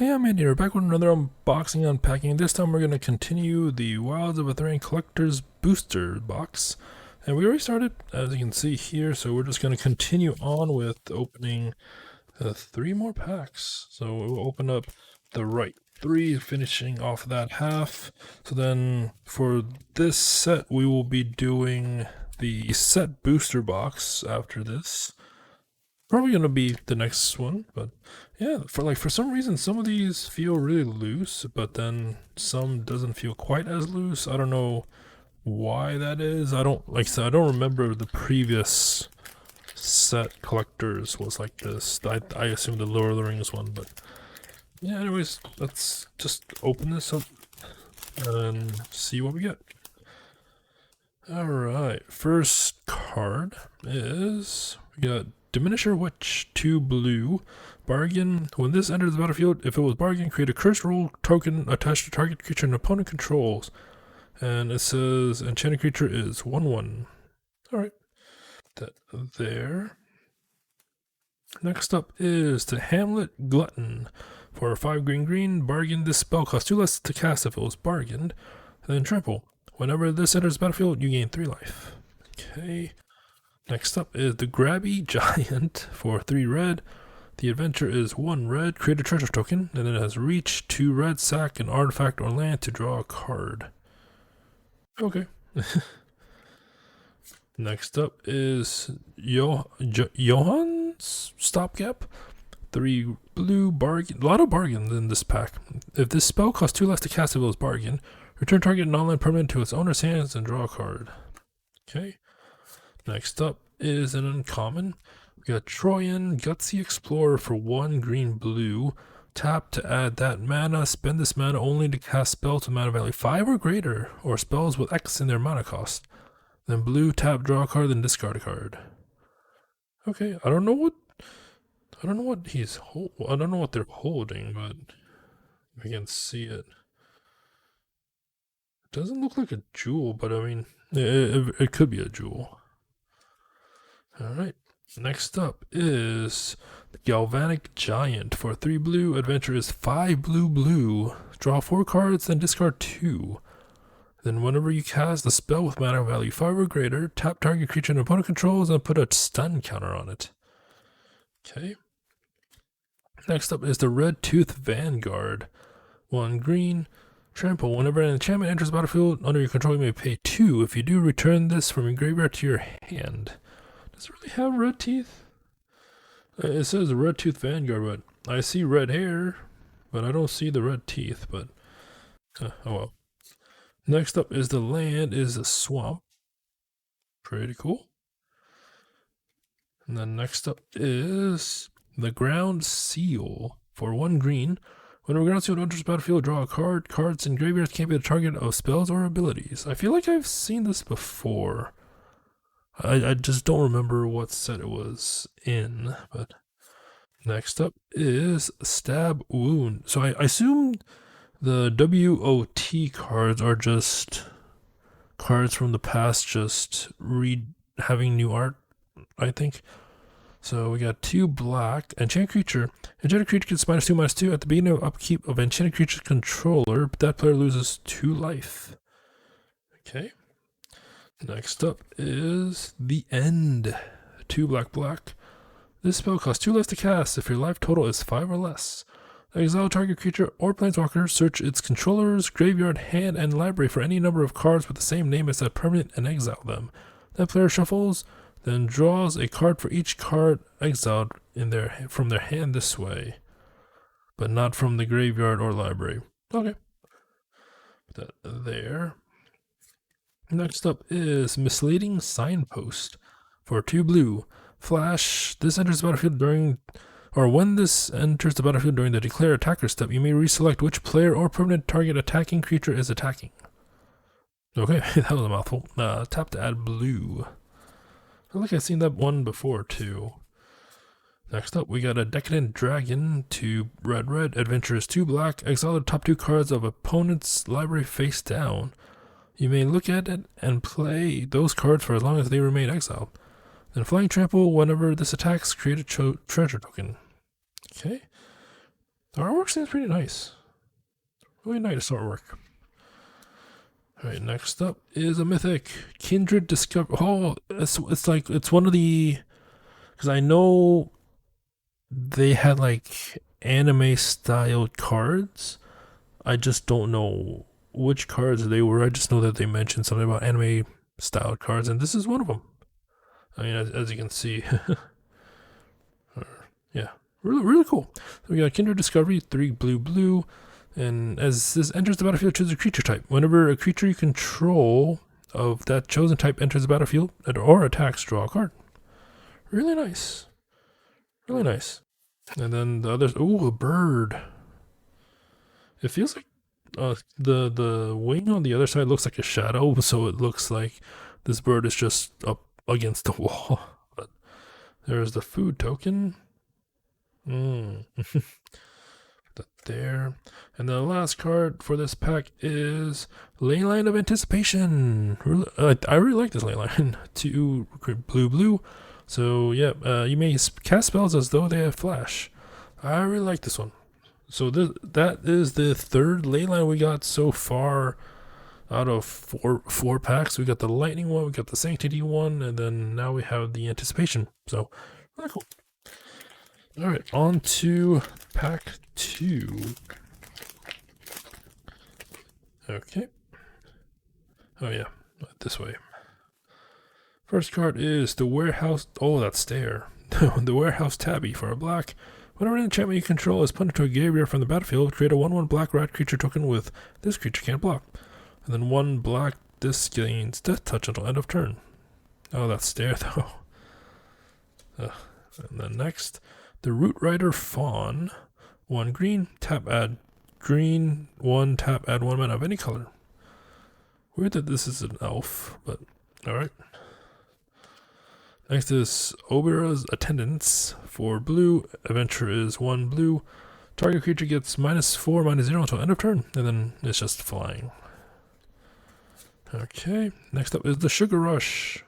Hey, I'm Andy. We're back with another unboxing unpacking. This time we're going to continue the Wilds of Eldraine Collector's Booster box. And we already started, as you can see here, so we're just going to continue on with opening 3 more packs. So we'll open up the right 3, finishing off that half. So then for this set, we will be doing the set booster box after this. Probably gonna be the next one, but yeah, for some reason some of these feel really loose, but then some doesn't feel quite as loose. I don't know why that is. I don't like I said, I don't remember the previous set collectors was like this. I assume the Lord of the Rings one, but yeah. Anyways, let's just open this up and see what we get. All right, first card is we got Diminisher Witch, 2 blue. Bargain. When this enters the battlefield, if it was bargain, create a cursed roll token attached to target creature an opponent controls. And it says enchanted creature is 1/1. Alright. That there. Next up is the Hamlet Glutton. For 5 green. Bargain. This spell costs 2 less to cast if it was bargained. And then trample. Whenever this enters the battlefield, you gain 3 life. Okay. Next up is the Grabby Giant for 3 red. The adventure is 1 red, create a treasure token, and it has reach, 2 red, sack an artifact or land to draw a card. Okay. Next up is Johan's Stopgap. 3 blue, bargain. A lot of bargains in this pack. If this spell costs 2 less to cast if it was bargain, return target non-land permanent to its owner's hands and draw a card. Okay. Next up is an uncommon. We got Troyan Gutsy Explorer for 1 green blue. Tap to add that mana. Spend this mana only to cast spells with mana value 5 or greater, or spells with X in their mana cost. Then blue, tap, draw a card, then discard a card. Okay, I don't know what he's I don't know what they're holding, but I can see it. It doesn't look like a jewel, but I mean, it could be a jewel. Alright, next up is the Galvanic Giant for 3 blue. Adventure is 5 blue. Draw 4 cards, then discard 2. Then whenever you cast a spell with mana value 5 or greater, tap target creature an opponent controls and put a stun counter on it. Okay. Next up is the Red Tooth Vanguard. 1 green. Trample. Whenever an enchantment enters the battlefield under your control, you may pay 2. If you do, return this from your graveyard to your hand. Does it really have red teeth? It says Red Tooth Vanguard, but I see red hair, but I don't see the red teeth, but oh well. Next up is the land is a swamp. Pretty cool. And then next up is the Ground Seal for 1 green. Whenever Ground Seal enters the battlefield, draw a card. Cards in graveyards can't be the target of spells or abilities. I feel like I've seen this before. I just don't remember what set it was in, but next up is Stab Wound. So I assume the WOT cards are just cards from the past, just having new art, I think. So we got 2 black. Enchanted creature. Enchanted creature gets -2/-2 at the beginning of upkeep of enchanted creature's controller, but that player loses 2 life. Okay. Next up is the End. 2 black. This spell costs 2 less to cast if your life total is 5 or less. Exile target creature or planeswalker, search its controller's graveyard, hand, and library for any number of cards with the same name as that permanent and exile them. That player shuffles, then draws a card for each card exiled from their hand this way, but not from the graveyard or library. Okay. Put that there. Next up is Misleading Signpost for 2 blue. Flash. This enters the battlefield when this enters the battlefield during the declare attacker step, you may reselect which player or permanent target attacking creature is attacking. Okay, that was a mouthful. Tap to add blue. I feel like I've seen that one before too. Next up, we got a Decadent Dragon, 2 red. Adventure is 2 black. Exile the top 2 cards of opponent's library face down. You may look at it and play those cards for as long as they remain exiled. Then Flying Trample, whenever this attacks, create a treasure token. Okay. The artwork seems pretty nice. Really nice artwork. Alright, next up is a mythic. Kindred Discovery. Oh, it's one of the. Because I know they had like anime styled cards. I just don't know which cards they were. I just know that they mentioned something about anime styled cards, and this is one of them. I mean, as you can see. Yeah, really cool. So we got Kindred Discovery, 3 blue. And as this enters the battlefield, choose a creature type. Whenever a creature you control of that chosen type enters the battlefield or attacks, draw a card. Really nice. Really nice. And then the others. Ooh, a bird. It feels like the wing on the other side looks like a shadow, so it looks like this bird is just up against the wall. But there's the food token. That there. And the last card for this pack is Leyline of Anticipation. I really like this Leyline. 2 blue. So yeah, you may cast spells as though they have flash. I really like this one. So that is the third Leyline we got so far out of four packs. We got the Lightning one, we got the Sanctity one, and then now we have the Anticipation. So really cool. Alright, on to pack 2. Okay. Oh yeah, this way. First card is the Warehouse. Oh, that's there. The Warehouse Tabby for a black. Whenever an enchantment you control is put into a graveyard from the battlefield, create a 1/1 black rat creature token with this creature can't block. And then 1 black, this gains death touch until end of turn. Oh, that's there though. And then next, the Root Rider Fawn. 1 green, tap add green, 1 tap add 1 mana of any color. Weird that this is an elf, but alright. Next is Obera's Attendance. 4 blue, Adventure is 1 blue. Target creature gets -4/-0 until end of turn, and then it's just flying. Okay, next up is the Sugar Rush.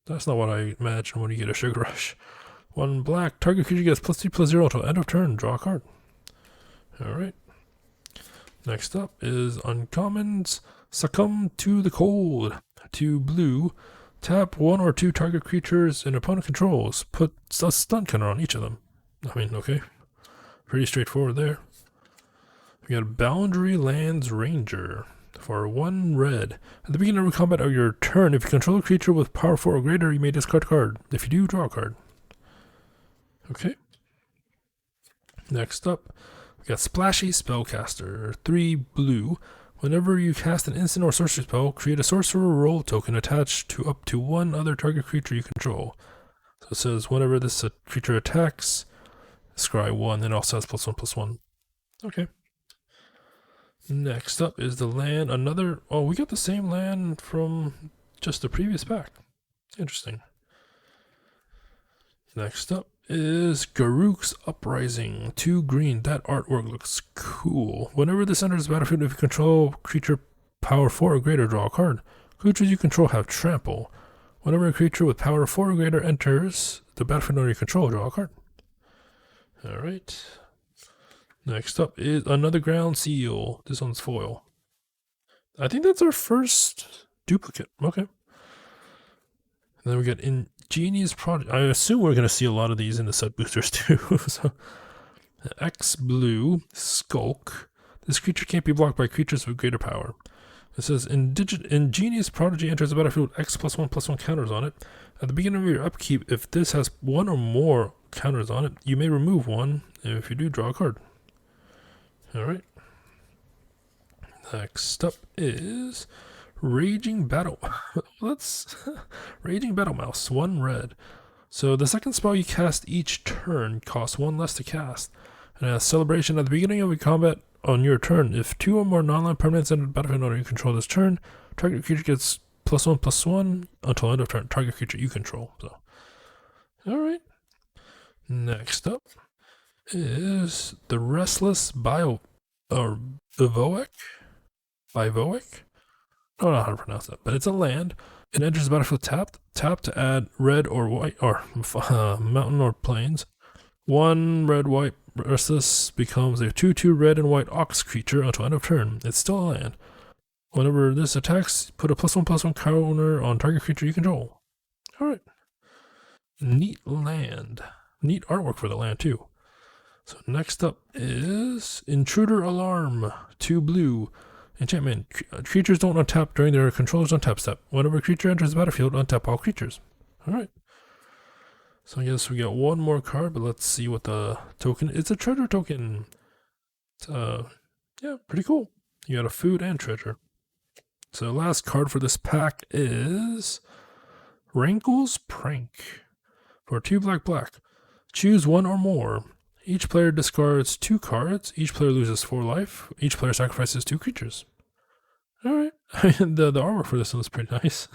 That's not what I imagine when you get a Sugar Rush. 1 black, target creature gets +2/+0 until end of turn, draw a card. Alright. Next up is Uncommons. Succumb to the Cold. 2 blue. Tap 1 or 2 target creatures an opponent controls. Put a stun counter on each of them. I mean, okay. Pretty straightforward there. We got Boundary Lands Ranger for 1 red. At the beginning of combat of your turn, if you control a creature with power 4 or greater, you may discard a card. If you do, draw a card. Okay. Next up, we got Splashy Spellcaster. 3 blue. Whenever you cast an instant or sorcery spell, create a sorcerer role token attached to up to 1 other target creature you control. So it says whenever this creature attacks, scry 1, and it also has +1/+1. Okay. Next up is the land. Oh, we got the same land from just the previous pack. Interesting. Next up is Garruk's Uprising. 2 green. That artwork looks cool. Whenever this enters the battlefield, if you control creature power 4 or greater, draw a card. Creatures you control have trample. Whenever a creature with power 4 or greater enters the battlefield under your control, draw a card. Alright. Next up is another Ground Seal. This one's foil. I think that's our first duplicate. Okay. And then we got Ingenious Project. I assume we're going to see a lot of these in the set boosters too. So, X blue, Skulk. This creature can't be blocked by creatures with greater power. It says Ingenious Prodigy enters the battlefield with X +1/+1 counters on it. At the beginning of your upkeep, if this has 1 or more counters on it, you may remove 1. And if you do, draw a card. Alright. Next up is Raging Battle. Raging Battle Mouse. 1 red. So the second spell you cast each turn costs 1 less to cast. And as Celebration, at the beginning of a combat on your turn, if 2 or more non-land permanents enter the battlefield under you control this turn, target creature gets +1/+1 until end of turn. Target creature you control. So, alright. Next up is the Restless Bivoic. Bivoic? I don't know how to pronounce that, but it's a land. It enters the battlefield tapped. Tap to add red or white, or mountain or plains. 1 red, white, Restless becomes a 2/2 red and white ox creature until end of turn. It's still a land. Whenever this attacks, put a +1/+1 counter on target creature you control. Alright. Neat land. Neat artwork for the land, too. So next up is Intruder Alarm. 2 blue. Enchantment. Creatures don't untap during their controller's untap step. Whenever a creature enters the battlefield, untap all creatures. Alright. So I guess we got one more card, but let's see what the token is. It's a treasure token. Yeah, pretty cool. You got a food and treasure. So last card for this pack is Rankle's Prank. For 2 black. Choose one or more. Each player discards 2 cards. Each player loses 4 life. Each player sacrifices 2 creatures. Alright. the artwork for this one is pretty nice.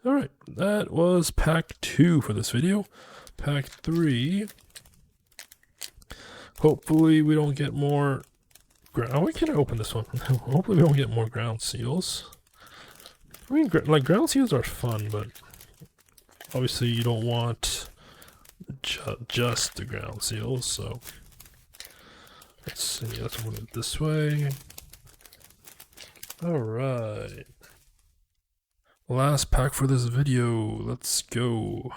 Alright. That was pack 2 for this video. Pack 3. Hopefully we don't get more... Oh, why can't I open this one? Hopefully we don't get more ground seals. I mean, like, ground seals are fun, but obviously you don't want just the ground seals, so let's see, let's move it this way. Alright. Last pack for this video, let's go.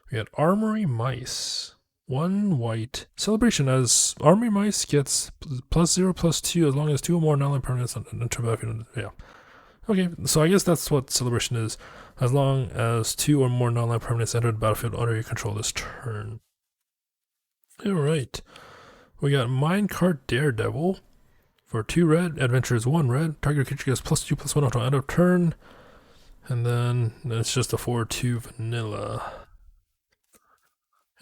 We got Armory Mice. 1 white. Celebration, as Armory Mice gets +0/+2 as long as 2 or more non-land permanents enter the battlefield. Yeah. Okay, so I guess that's what Celebration is. As long as 2 or more non-land permanents enter the battlefield under your control this turn. Alright. We got Minecart Daredevil. For 2 red, adventure is 1 red. Target creature gets +2/+1 until end of turn. And then it's just a 4/2 vanilla.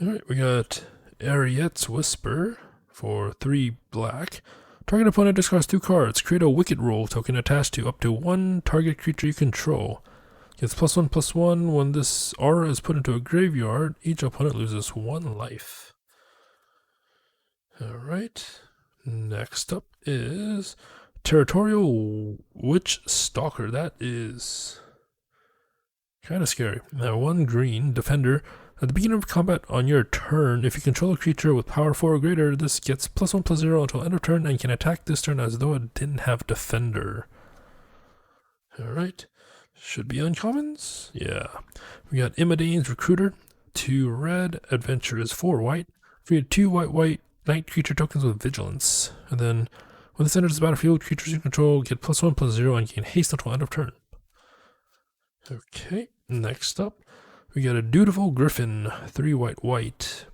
Alright, we got Ariette's Whisper for 3 black. Target opponent discards 2 cards. Create a Wicked Roll token attached to up to 1 target creature you control. Gets +1/+1 when this aura is put into a graveyard. Each opponent loses 1 life. Alright. Next up is Territorial Witch Stalker. That is kind of scary. Now 1 green defender. At the beginning of combat on your turn, if you control a creature with power 4 or greater, this gets +1/+0 until end of turn and can attack this turn as though it didn't have defender. Alright. Should be uncommons? Yeah. We got Imadane's Recruiter. 2 red. Adventure is 4 white. We had 2 white night creature tokens with vigilance. And then when this enters the battlefield, creatures you control get +1/+0 and gain haste until end of turn. Okay. Next up. We got a Dutiful Griffin, 3 white.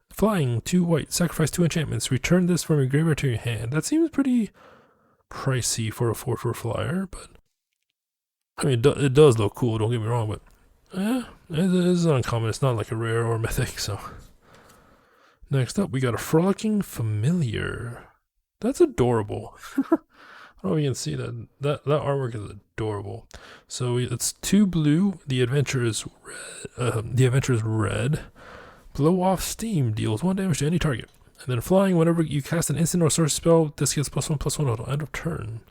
Flying, 2 white, sacrifice 2 enchantments, return this from your graveyard to your hand. That seems pretty pricey for a 4/4 flyer, but I mean, it does look cool, don't get me wrong, but it is uncommon. It's not like a rare or mythic, so. Next up, we got a Frolicking Familiar. That's adorable. I don't know if you can see that. That artwork is adorable. So it's 2 blue. The adventure is red. Blow off steam deals 1 damage to any target. And then flying, whenever you cast an instant or sorcery spell, this gets +1/+1 until end of turn.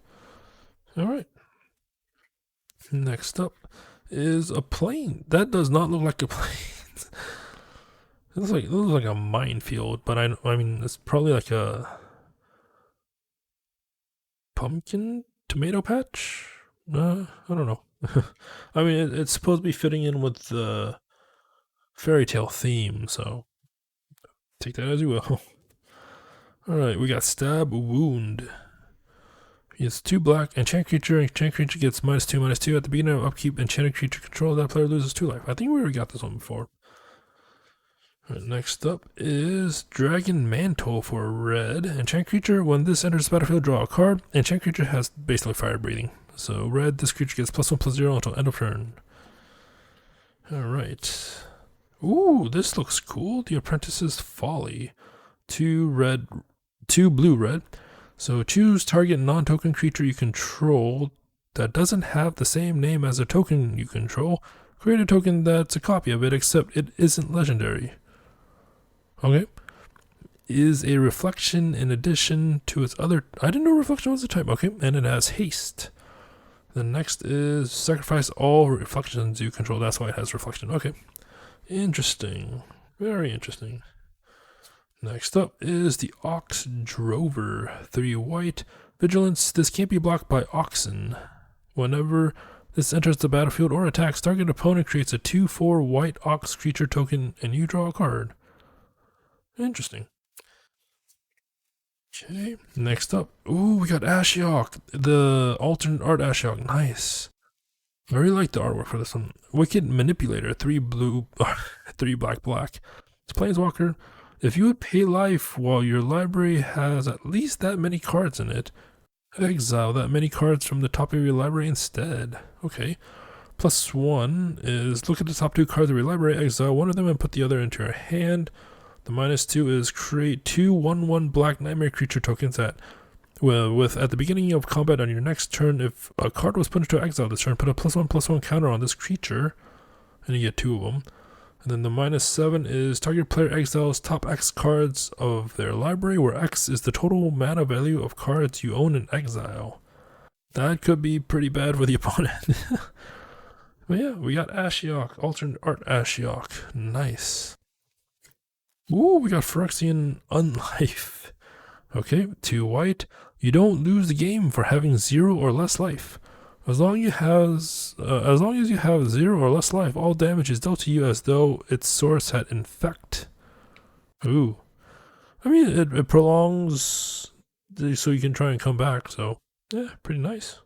Alright. Next up is a plane. That does not look like a plane. It looks like a minefield, but I mean it's probably like a pumpkin tomato patch? I don't know. I mean, it's supposed to be fitting in with the fairy tale theme, so take that as you will. Alright, we got Stab Wound. It's 2 black, enchant creature gets -2/-2. At the beginning of upkeep, enchanted creature control, that player loses 2 life. I think we already got this one before. Right, next up is Dragon Mantle for red. Enchant creature, when this enters the battlefield, draw a card. Enchant creature has basically fire breathing. So red, this creature gets +1/+0 until end of turn. Alright. Ooh, this looks cool. The Apprentice's Folly. 2 blue red. So choose target non-token creature you control that doesn't have the same name as a token you control. Create a token that's a copy of it, except it isn't legendary. Okay. Is a reflection in addition to its other... I didn't know reflection was a type. Okay. And it has haste. The next is sacrifice all reflections you control. That's why it has reflection. Okay. Interesting. Very interesting. Next up is the Ox Drover. 3 white. Vigilance. This can't be blocked by oxen. Whenever this enters the battlefield or attacks, target opponent creates a 2/4 white ox creature token and you draw a card. Interesting. Okay, next up. Ooh, we got Ashiok, the alternate art Ashiok. Nice. I really like the artwork for this one. Wicked Manipulator, 3 blue, 3 black. It's Planeswalker. If you would pay life while your library has at least that many cards in it, exile that many cards from the top of your library instead. Okay. +1 is look at the top 2 cards of your library, exile one of them and put the other into your hand. The -2 is create 2 1/1 black nightmare creature tokens that with at the beginning of combat on your next turn, if a card was put into exile this turn, put a +1/+1 counter on this creature, and you get 2 of them. And then the -7 is target player exiles top X cards of their library, where X is the total mana value of cards you own in exile. That could be pretty bad for the opponent. But yeah, we got Ashiok, alternate art Ashiok. Nice. Ooh, we got Phyrexian Unlife. Okay, 2 white. You don't lose the game for having 0 or less life. As long as you have 0 or less life, all damage is dealt to you as though its source had infect. Ooh. I mean, it prolongs so you can try and come back, so yeah, pretty nice.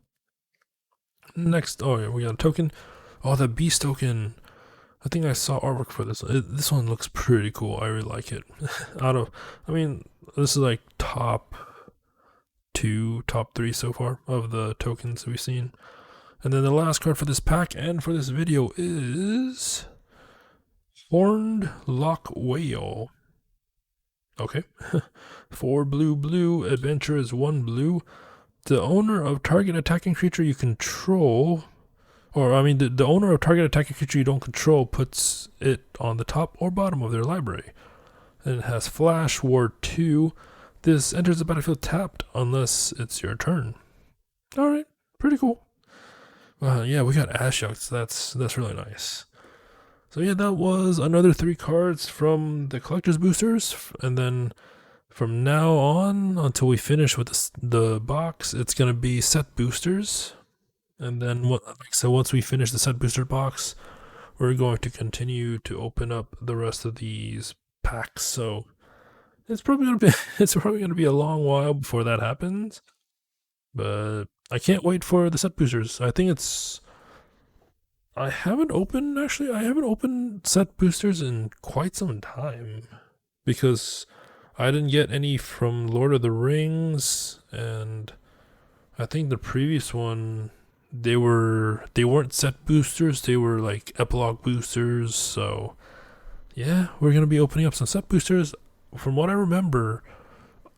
Next, oh yeah, we got a token. Oh, the beast token. I think I saw artwork for this. This one looks pretty cool. I really like it. This is like top 2, top 3 so far of the tokens we've seen. And then the last card for this pack and for this video is Horned Lock Whale. Okay. 4 blue, adventure is 1 blue. The owner of target attacking creature you control, the owner of target attacking creature you don't control puts it on the top or bottom of their library. And it has Flash, Ward 2. This enters the battlefield tapped unless it's your turn. Alright, pretty cool. Yeah, we got Ashiok, so that's really nice. So yeah, that was another 3 cards from the collector's boosters, and then from now on until we finish with the box, it's gonna be set boosters. And then once we finish the set booster box, we're going to continue to open up the rest of these packs. So it's probably gonna be a long while before that happens. But I can't wait for the set boosters. I haven't opened set boosters in quite some time because I didn't get any from Lord of the Rings, and I think the previous one they weren't set boosters, they were like epilogue boosters. So yeah, we're gonna be opening up some set boosters. From what I remember,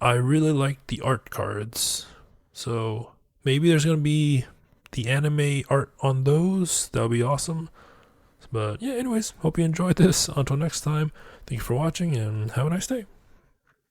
I really like the art cards, so maybe there's gonna be the anime art on those. That would be awesome. But yeah, anyways, hope you enjoyed this. Until next time, thank you for watching and have a nice day.